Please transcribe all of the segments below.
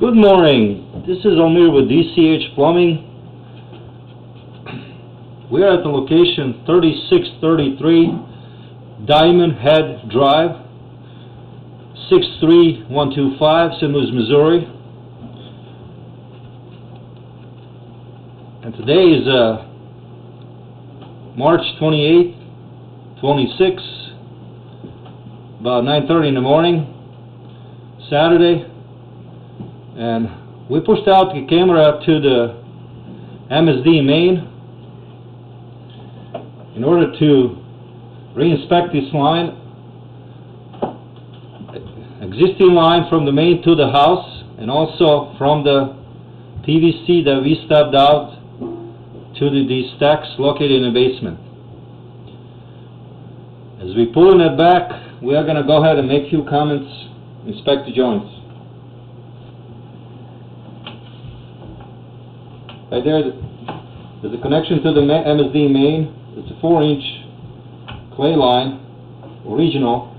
Good morning. This is Omir with DCH Plumbing. We are at the location 3633 Diamond Head Drive, 63125, St. Louis, Missouri. And today is March 28th, 26, about 9:30 in the morning, Saturday. And we pushed out the camera to the MSD main in order to re-inspect this line, existing line from the main to the house, and also from the PVC that we stepped out to these stacks located in the basement. As we pull it back, we are going to go ahead and make a few comments, inspect the joints. Right there's a connection to the MSD main. It's a 4-inch clay line, original,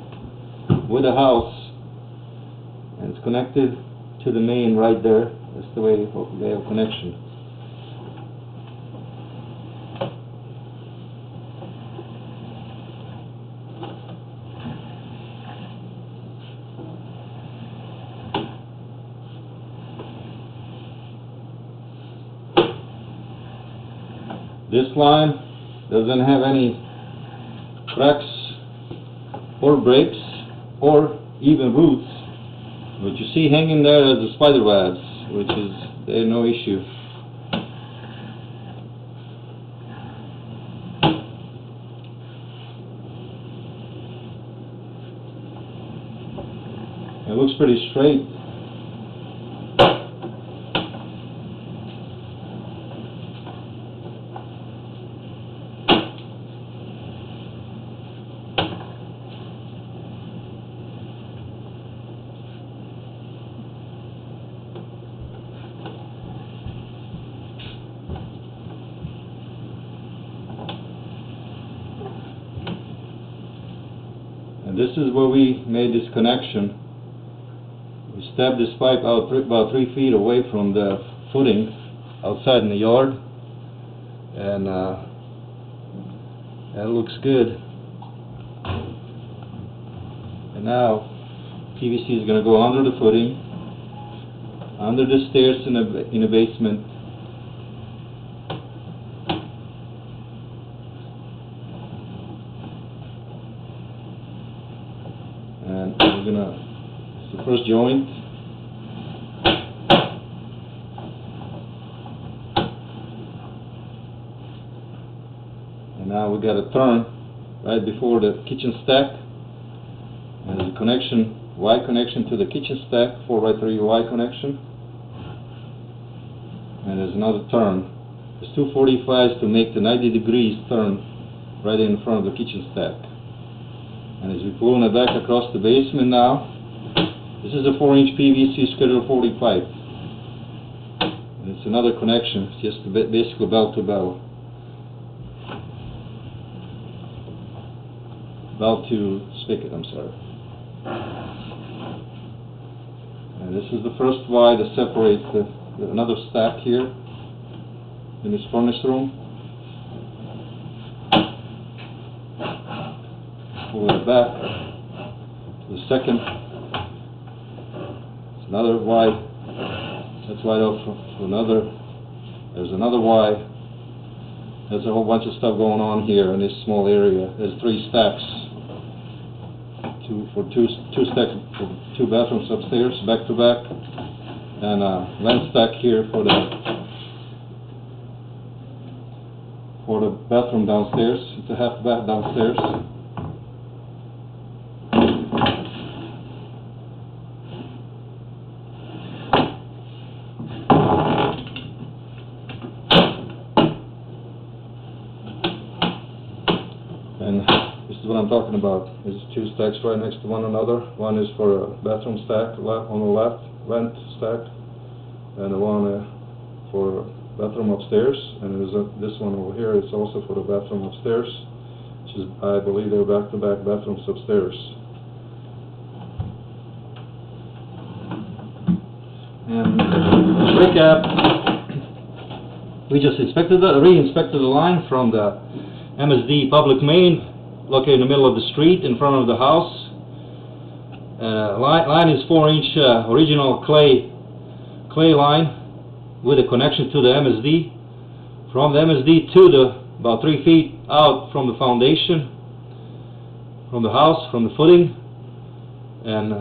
with a house, and it's connected to the main right there. That's the way they have connection. This line doesn't have any cracks or breaks or even roots. What you see hanging there is the spider webs, which is no issue. It looks pretty straight. And this is where we made this connection. We stepped this pipe out about 3 feet away from the footing outside in the yard, and that looks good. And now PVC is going to go under the footing, under the stairs in the basement. And we're gonna, it's the first joint. And now we got a turn right before the kitchen stack. And there's a connection, Y connection to the kitchen stack, 4x3 Y connection. And there's another turn. There's 245s to make the 90 degrees turn right in front of the kitchen stack. And as we're pulling it back across the basement now, this is a 4-inch PVC Schedule 40 pipe. And it's another connection, it's just basically bell to bell. Bell to spigot, I'm sorry. And this is the first Y that separates another stack here in this furnace room. Pull it back to the second. It's another Y. That's wide open for another. There's another Y. There's a whole bunch of stuff going on here in this small area. There's 3 stacks. Two stacks for 2 bathrooms upstairs, back to back, and a vent stack here for the bathroom downstairs. It's a half bath downstairs. And this is what I'm talking about. There's 2 stacks right next to one another. One is for a bathroom stack on the left, vent stack, and the one for bathroom upstairs. And there's this one over here is also for the bathroom upstairs, which is, I believe, they're back-to-back bathrooms upstairs. And recap, we just re-inspected the line from the MSD public main located in the middle of the street in front of the house. Line is 4-inch original clay line with a connection to the MSD. From the MSD to about 3 feet out from the foundation, from the house, from the footing, and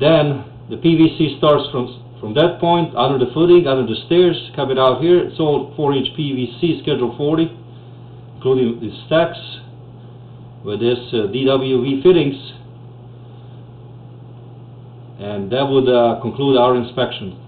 then the PVC starts from that point, under the footing, under the stairs, coming out here. It's all 4-inch PVC, Schedule 40, including the stacks with this DWV fittings. And that would conclude our inspection.